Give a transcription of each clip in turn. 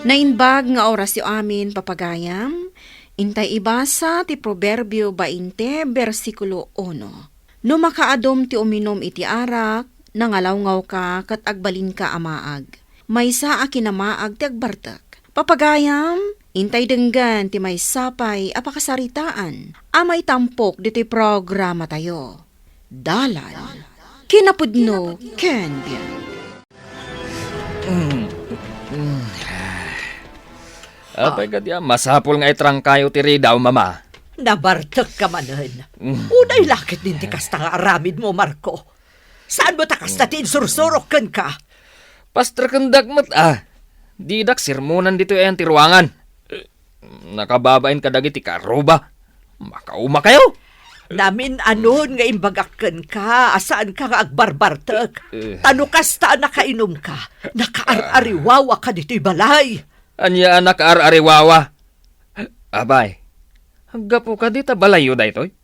Nainbag nga oras yu amin papagayam, intay ibasa ti Proverbio 20, versikulo 1. No makaadom ti uminom iti arak, nangalawngaw ka kat agbalin ka amaag. Maysa a kinamaag ti agbartak. Papagayam, intay denggan ti may sapay apakasaritaan. Amay tampok diti programa tayo. Dalan. Kinapudno ken biyan. Apay ka diya, masapol nga itrang kayo tiri daw, mama. Nabartak ka manan. Unay lakit din ti kasta nga aramid mo, Marco. Saan mo takas na tinsursurok ka? Pastor kandak mat, didak sirmonan dito yan tiruangan. Nakababain ka dagi ti karoba. Makauma kayo. Namin anon nga imbagakan ka, asaan ka nga agbarbartak. Tano kasta nakainom ka, nakaarariwawa ka dito'y balay. Anya anak ar-ariwawa. Abay, haggapo ka dita balayo daytoy.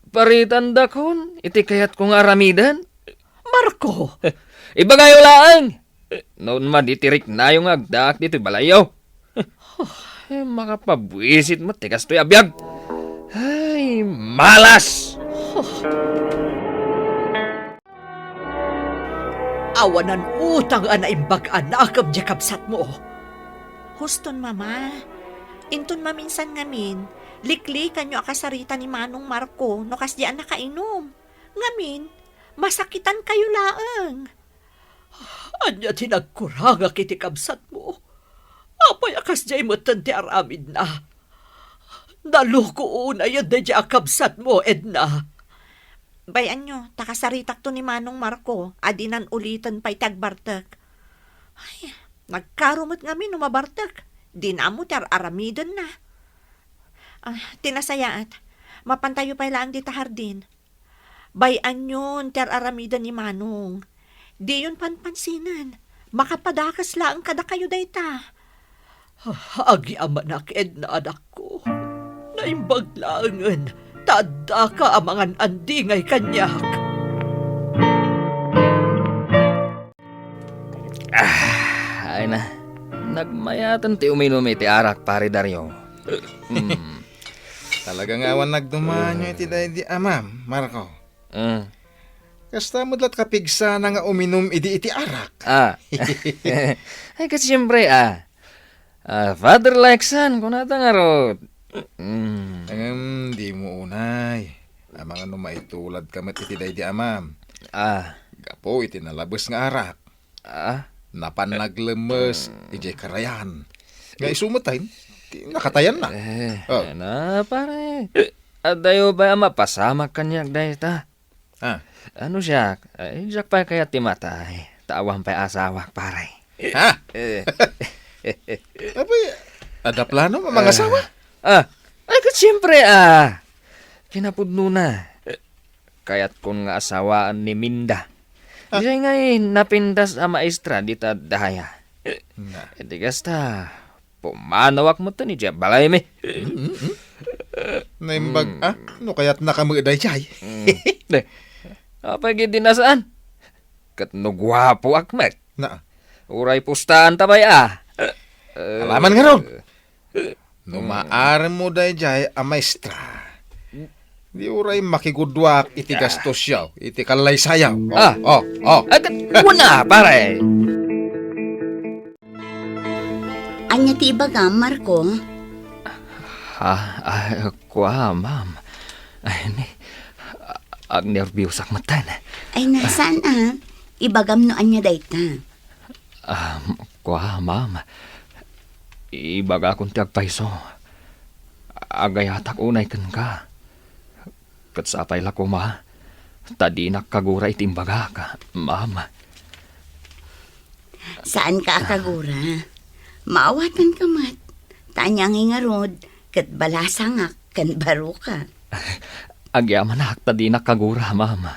Paritan dakon, iti kayat kong aramidan. Marco! Ibagayo laang. Noon man ditirik na yung agdak dito'y balayo. Makapabwisit mo, tigas to'y abiyag. Ay, malas! Awanan utang na imbagaan na akab diya kapsat mo. Huston, mama. Inton maminsan ngamin, likli kanyo akasarita ni Manong Marco no kasdian nakainom. Ngamin, masakitan kayo laeng. Anya tinagkuraga kiti kapsat mo. Apay akas diya imutan ti aramid na. Naluko una yan diya kapsat mo, Edna. Bayan nyo, takasaritak to ni Manong Marco, adinan ulitan pa'y tagbartak. Ay, nagkarumot ngamin umabartak. Di na mo tar aramidon na. Tinasayaat, mapantayo pa'y lang di tahardin. Bayan yun tar aramidan ni Manong. Di yun panpansinan. Makapadakas lang kada kayo dayta. Agi amanak, Edna, anak ko. Naimbag langan, tada ka amangan andingay kanyak. Ay na, nagmayatan ti uminom iti arak pare Dario. Talagang awan nagdumanyo iti day di amam, Marco. Kasta mudlat kapigsa na nga uminom iti arak. Ay kasi siyempre father like son, kung nata nga ro. Di mo unay. Amang ano maitulad kamat iti day di amam. Gapo iti nalabas nga arak. Napanaglemes iti karayan. Nga isumatayin, nakatayan na. Na pare. Adayo ba mapasamak kanyak day ta? Ano siya? Siya pa kaya timatay. Tawang pa asawak pare. Ha? Abay, ada plano mga asawa? Ay kat siyempre kinapudno na. Kaya't kung nga asawaan ni Minda. Diya ngay napindas a maestra dita dahaya. Hindi kasta, pumanawak mo to ni Diya balay me. Naimbag, no kaya't nakamuday jay. Apay gidinasaan? Kat no gwapo akmet. Na, Uray pustaan tabay alaman nga ron. No maaari mo day jay a maestra. Di uray makigudwak iti gastos yaw, iti kalay sayaw. Agad na pare. Anya ti ibaga, Marco? Kwa, ma'am. Ay, ag nervyos ak matan. Ay, nasaan Ibagam no anya dayta. Kwa, ma'am. Ibaga akong tiagpaiso. Agayatak unay kan ka. Katsapay lako ma. Tadi nakagura itimbaga ka, ma'am. Saan ka akagura? Maawatan ka mat. Tanyang ingarod, kat balasangak, kan baro ka. Agyaman na tadi nakagura, ma'am.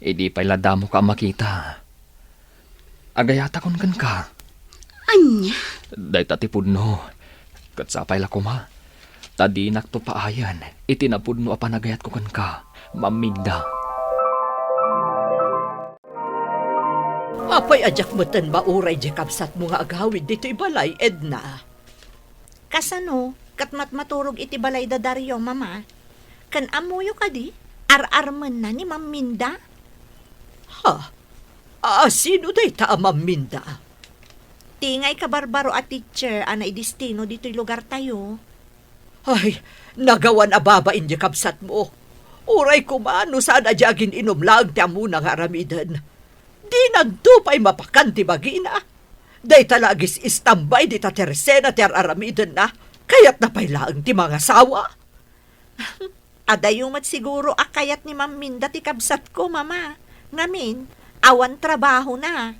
Idi pa'y ladamo ka makita. Agayata kon kan ka. Anya? Day tatipudno. Katsapay lako ma. Tadi nakto paayan. Itinapudno apanagayat ko kan ka. Mamigda. Apay ajak moten mauray di kapsat mo nga agawid dito'y balay, Edna. Kasano, katmat maturog iti balay da Dario, mama. Kan amuyo ka di, ar-arman na ni Ma'am Minda. Ha? Sino day ta Ma'am Minda? Tingay ka barbaro at teacher, anay destino dito'y lugar tayo. Ay, nagawan ababain di kapsat mo. Uray ko mano saan adyagin inom lang ti amo nga aramidan. Di nagdupay mapakan ti bagina. Day talagis istambay di ta tersena ti aramidan na. Kaya't napailaang ti mga sawa. Adayumat siguro akayat ni Ma'am Minda ti kabsat ko, mama. Ngamin, awan trabaho na.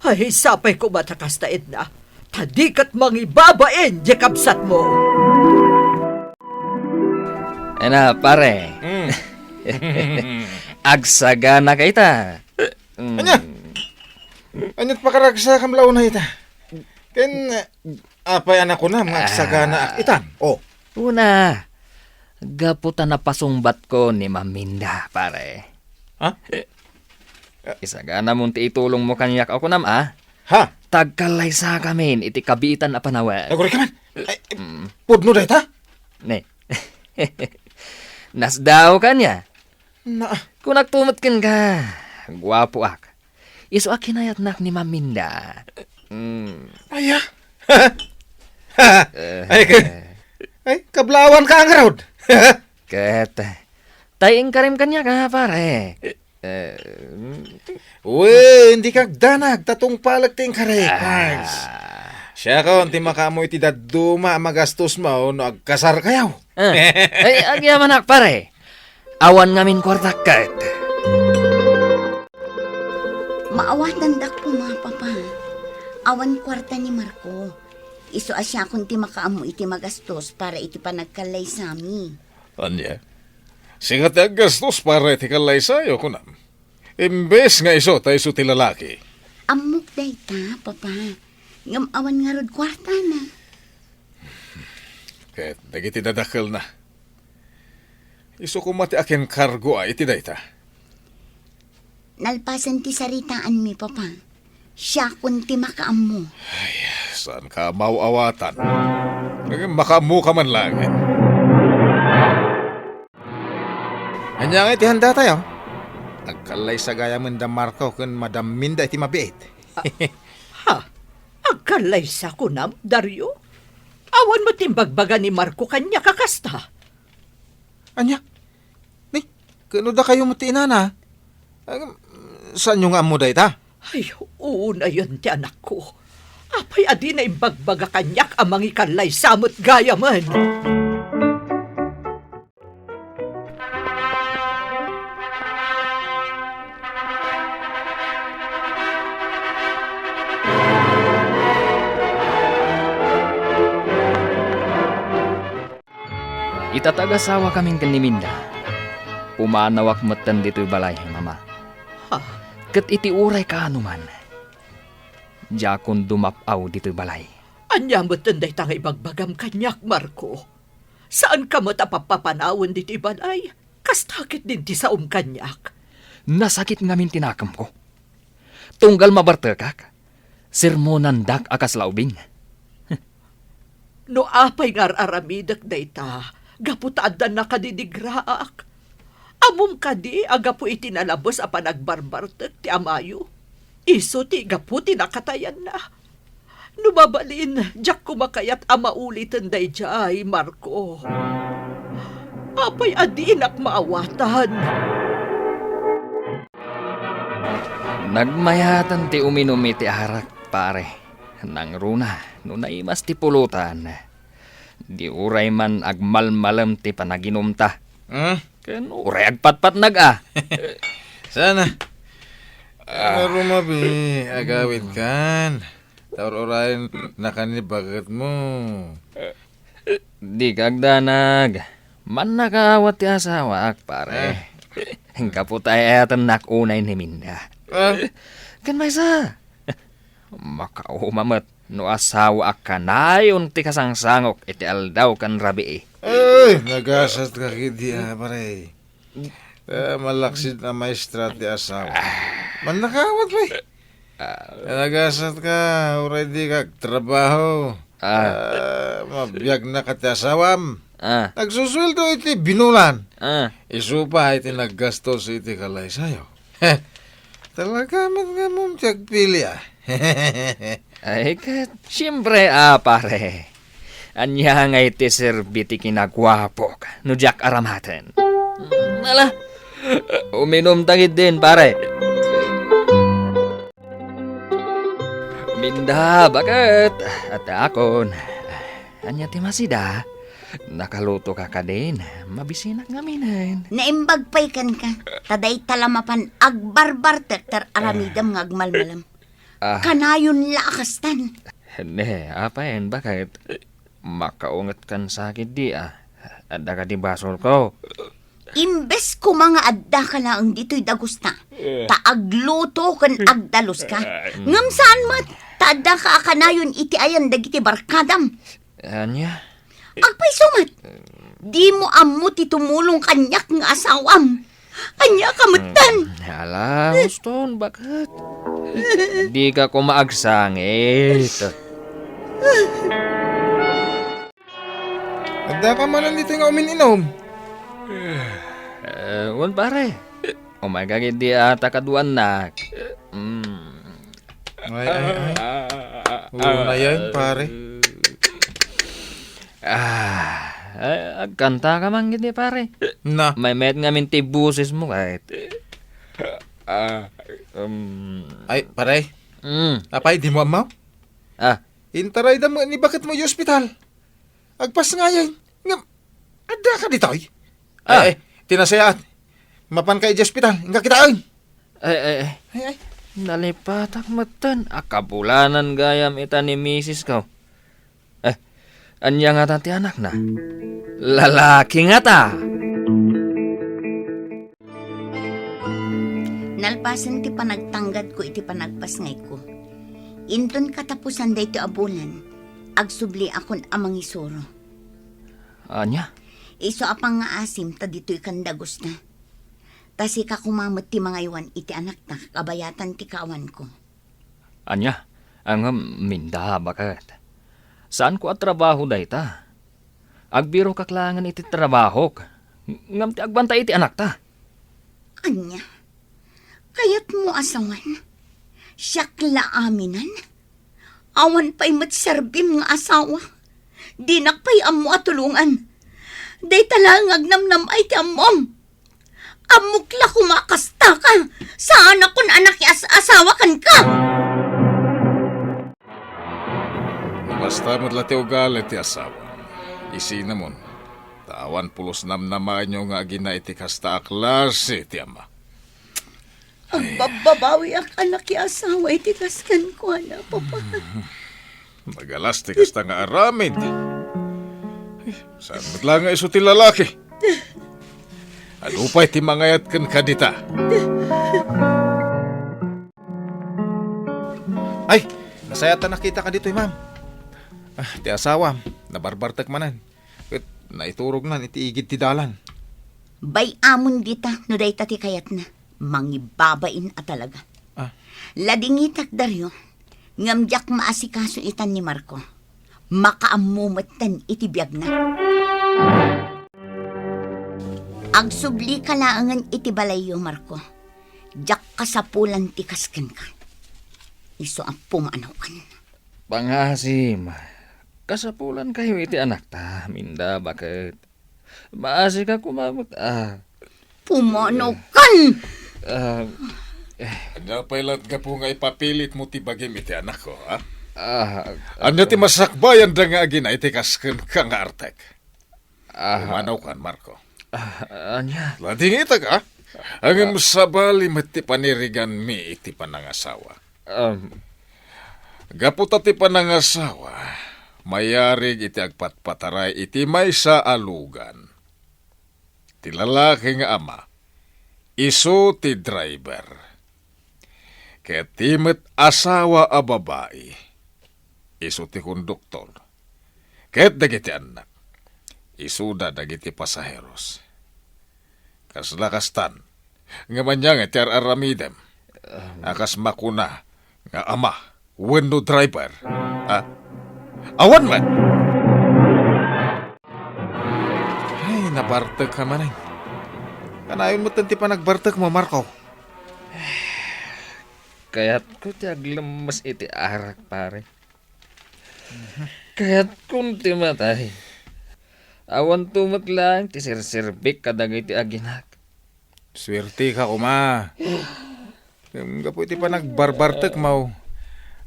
Ay, sapay ko matakas ta Edna. Tadikat mangibabain di kapsat mo. Ena, pare. Agsagana ka ita. Anya? Anyat pakaragsa kam launa ita. Ken apay anak ko na mga sagana ak itan. Oh. Una, gaputa na pasungbat ko ni Maminda, pare. Ha? Isagana mong ti itulong mo kanyak ako nam, ah. Ha? Tagkalay sa kamin, iti kabitan na panawa. Naguri ka man. Ay, pudno da ita? Ne. Nasdaw ka niya. Na. Kung nagtumutkin ka, guwapo ak. Iso ak kinayat nak ni Maminda. Aya. Ay, kablawan ka ang rod. Ket, taying karim kanya ka, pare. Uy, hindi kag danag. Tatong palag ting karekans. Siya ka, hindi makamo iti daduma magastos mo no agkasar kayaw. Ay, agyaman ak, pare. Awan ngamin kwartak ket. Maawatan dak po mga papa. Awan kwarta ni Marco. Iso asya kung ti makaamu iti magastos para iti panagkalay sami. Anya? Singat aggastos para iti kalay sayo kunam. Imbes nga iso tayo ti lalaki. Amok day ta, papa. Ngam awan nga rod kwarta na. Kahit nagiti dadakal na. Iso kumati akin kargo ay iti dayta. Nalpasan ti saritaan mi, papa. Siya kung ti makaamu. Saan ka mauawatan? Makamu ka man lang. Anya nga iti handa tayo. Nagkalay sa gaya man da Marco kun Madam Minda iti mabiit. Ha? Agkalay sa kunam, Dario? Awan mo timbagbaga ni Marco kanya kakasta. Anya? Ni, kano da kayo mo ti inana? Saan yung amo da ita? Ay, oo na yun ti anak ko. Apay adi na imbagbaga kanyak amang ikalay samot gaya man. Itatag-asawa kaming kaniminda. Pumanawak matan dito'y balay, mama. Ha? Kat iti uray ka anuman. Jakon dumapaw dito'y balay. Anya mo tanday tanga ibagbagam kanyak, Marco. Saan ka mo tapapapanawon dito ibalay? Kastakit din ti saom kanyak. Nasakit ngamin tinakam ko. Tunggal mabartekak. Sermonan dak akas laubing. No apay ngar aramidak dayta, gaputaadan na kadidigraak. Amom kadi agapu itinalabos a panagbarbartek ti amayo. Iso ti gaputi nakatayan na. Nubabalin, jak kumakayat ama ulitin day jay, Marco. Apay adinak maawatan. Nagmayatan ti uminom iti arak, pare. Nang runa, no naimas ti pulutan. Di uray man agmalmalam ti panaginom ta. Ken uray agpatpat nag-a. Sana. Rumabi, agawid kan. Taur-urayan nakanibagat mo. Di kagdanag. Man nakawat ti asawa ak, pare. Kaputay atan nakunay ni Minda. Kan may sa? Makaumamat no asawa ak kanayon ti kasangsangok iti aldaw kan rabi. Ay, nagasat ka kiti pare. Malaksid na maestra ti asawa. Man nakawat ba? Nagasat ka, uray di kag trabaho. Mabiyag na ka ti asawam. Nagsusweldo iti binulan. Isupa iti naggastos iti kalay sayo. Talaga man nga mong tiyagpili Ay, siyempre, pare. Anya nga iti serbiti kinagwapok, no Jack aramaten. Ala, uminom tagid din, pare. Minda, bakit? At akon, anya ti masida, nakaluto ka din, mabisinak ngaminan. Naimbagpay kan ka. Taday talamapan agbarbar ter aramidam nga agmalmalam. Kanayon laakastan. Ne, apain, bakit? Makaungat kan sakit di Adda ka di basol ko. Imbes ko mga adda ka lang dito'y dagusta. Taagluto kan agdalos ka. Ngam saan mat? Taadda ka akanayon iti ayan dagiti barkadam. Anya? Agpay sumat. Di mo amo ti tumulong kanyak nga asawam. Anya kamutan. Hala, Guston, bakit? Di ka kumaagsangit. Adda ka man nandito nga umininom. Wan pare. Umagagid di ata kaduan na. Ay. Ulo na yan, pare. Agkanta ka man gidi pare. Na. May met nga minti busis mo kahit. Ay, pare. Apay, di mo amaw? Intaray da mo, ni bakit mo yung ospital? Agpas nga yan. Adda ka ditoy. Ay, tinasayaan. Mapan ka i ospital. Inga kitaan. Ay. Nalipatak matan. Akapulanan gayam ita ni misis ko. Anya nga tati anak na. Lalaki nga ta. Nalpasan ti panagtanggad ko iti panagpasngay ko. Inton katapusan da ito abulan. Agsubli akon amang isuro. Anya? Iso apang nga asim ta dito'y kandagos na. Tasi ka kumamot ti mga iwan iti anak na kabayatan ti kawan ko. Anya? Ang minda bakit? Saan ko at trabaho day ta? Agbiro kaklangan iti trabaho. Ngam ti agbanta iti anak ta. Anya? Kayat mo asawan? Siyakla aminan? Awan pa'y matserbim nga asawa? Dinak pa'y amo atulungan? Day talang agnamnam ay ti amom. Amukla kumakasta ka. Saan akong anak asawa kan ka? Basta mo't lati ugali ti asawa. Isi namon. Tawan pulos namnaman nyo nga gina iti kasta aklas iti ama. Ang bababawi ak anak asawa iti kaskan ko na, papa. Magalas ti kasta nga aramid. Saan mo't lang nga iso ti lalaki? Ano pa'y ti mangayat kan kadita? Ay, nasayatan nakita ka dito, ma'am. Ti asawa, nabarbartak manan. Naiturog nan, iti igid ti dalan. Bay amon dita, no day tati kayat na. Mangibabain at talaga. Ladingitak daryo, ngamjak maasikaso itan ni Marco. Makaamumatan iti biyag na. Agsubli ka laangan iti balayo, Marco. Jak kasapulan ti kasken ka. Iso ang pumanaw ka na. Pangasim. Kasapulan kayo iti anak ta. Minda, bakit? Maasi ka kumamot. Pumanaw kan! Dapat lang ka po nga ipapilit mo ti bagim iti anak ko, ha? Ano ti masakbayan da nga agina iti kasken ka nga artek? Umanaw kan, Marco. Anya? Lading itag, ha? Ang sabali mati panirigan mi iti panangasawa. Gaputa ti panangasawa, mayarig iti agpatpataray iti may sa alugan. Ti lalaki nga ama, iso ti driver. Kaya timet asawa a babae, iso ti konduktor. Kaya dagiti anak, iso da dagiti pasaheros. Kaslakastan, nga manyang iti aramidem, akas makuna, Nga ama, window driver. Ha? Awan man! Ay, nabartag ka man eh. Kanayon mo tanti pa nagbartag mo, Marco. Kaya't ko tiyag lemes iti arak, pare. Kaya't kung timatay. Awan tumat lang, ti sirsirbik kadag iti aginak. Swerte ka, kuma. Kung kapo iti pa nagbarbartag mo.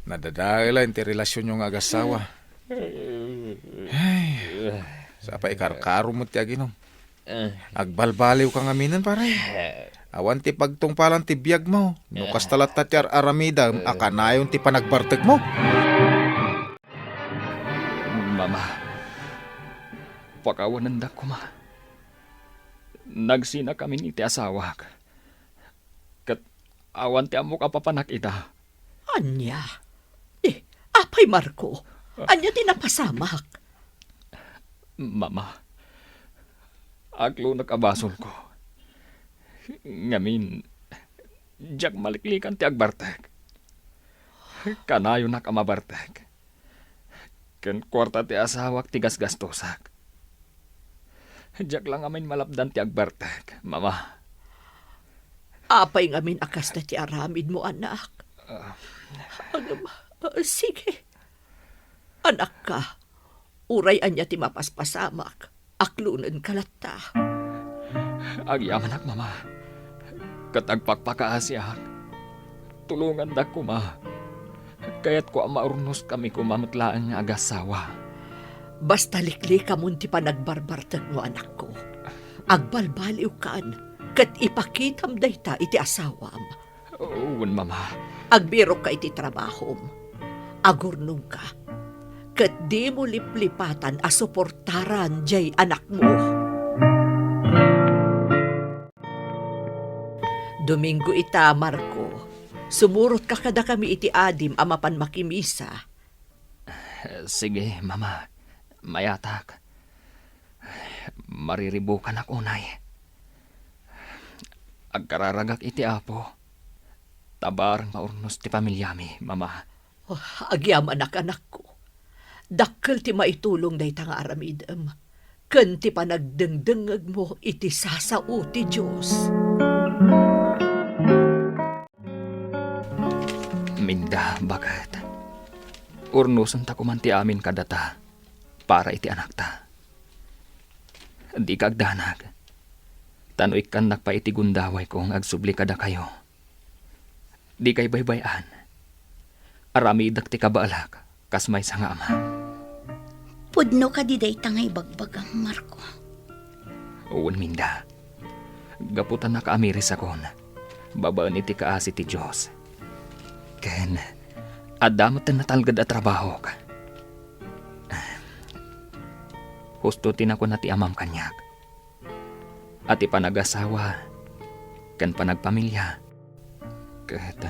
Nadadailan ti relasyon yung agasawa. Ay, sa pa ikarkaro mo ti aginom. Agbalbaliw kang aminan, pare. Awan ti pagtungpalan ti biyag mo. Nukas talat tatyar aramida, akanayon ti panagbartag mo. Mama, pakawanan da ko ma. Nagsina kami ni ti asawak. Kat awan ti amo kapapanak ita. Anya? Apay Marco, anya tinapasamak? Mama, aglo nakabasol ko. Ngamin, jak maliklikan ti agbartek. Kanayo na kamabartek. Ken kwarta ti asawak ti gasgastosak. Jak lang amin malapdan ti agbartek, mama. Apay ngamin akas na ti aramid mo, anak. Sige. Anak ka, uray anya ti mapaspasamak. Aklunan kalata. Agyamanak, mama. Katagpakpakaasiak. Tulungan da ko, ma. Kaya't ko maurnos kami kumamatlaan nga agasawa. Basta likli ka munti pa nagbarbartag mo, anak ko. Agbalbaliw kaan, kat ipakitam dayta iti asawam. Uwan, mama. Agbiro ka iti trabahom. Agurnong ka. Kat di mo liplipatan a suportaran jay anak mo. Domingo ita, Marco. Sumurot ka kada kami iti adim amapan makimisa. Sige, mama. Mayatak. Mariribukan ako, nay. Agkararagak iti apo. Tabar maurnos ti pamilyami, mama. Agyam anak-anak ko. Dakkel ti maitulong day nga aramidem. Ken ti panagdengdengeg mo iti sasao ti Diyos. Minda, bakit? Urnusan ta kuman ti amin kadata para iti anak ta. Di kagdanag. Tanoy kan nakpa iti gundaway kong agsubli kada kayo. Di kay baybayan. Aramidak ti kabaalak, kasmay sa nga ama. Pudno ka di day tangay bagbagang, Marco. Uwan, Minda. Gaputan na kaamiris akon. Babaan iti kaasi ti Diyos. Ken, adamat na natalgad at trabaho ka. Husto tinako na ti amam kanyak. At ipanag-asawa, ken panagpamilya. Ket,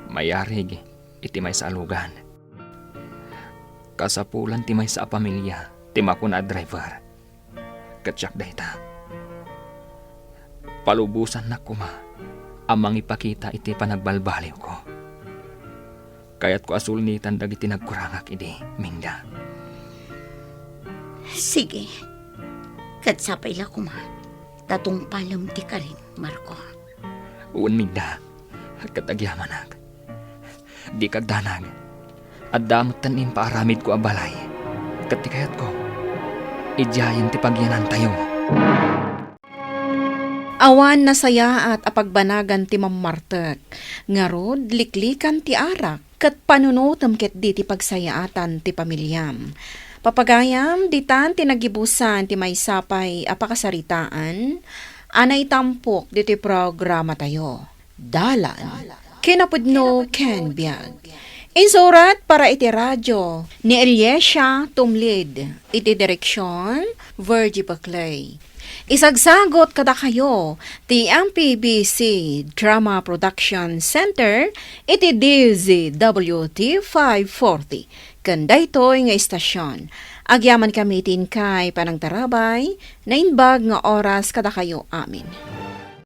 mayarig, iti may salugan. Kasapulan ti may sa pamilya, ti makuna driver. Katsak dayta. Palubusan na kuma, amang ipakita iti panagbalbaliw ko. Kaya't ko asulnitan dagiti nagkurangak idi, Minda. Sige. Katsapay la kuma. Tatong palam ti ka rin, Marco. Uwan, Minda. Katagyamanak. Di kagdanag. At damot tanin paaramid ko abalay. Katikayat ko. Idiyayan ti pagyanan tayo. Awan na saya at apagbanagan ti mamartek. Ngarod, liklikan ti arak. Kat panunutom ket di ti pagsayaatan ti pamilyam. Papagayam, ditan tinagibusan ti may sapay apakasaritaan. Anay tampok di ti programa tayo. Dalan. Kinapudno Ken Biag. Insurat para iti radyo ni Eliesha Tumlid. Iti direksyon, Virgie Baclay. Isagsagot kada kayo ti MPBC Drama Production Center iti DZWT 540. Kanda ito'y nga istasyon. Agyaman kami tin kay panang tarabay na inbag nga oras kada kayo amin.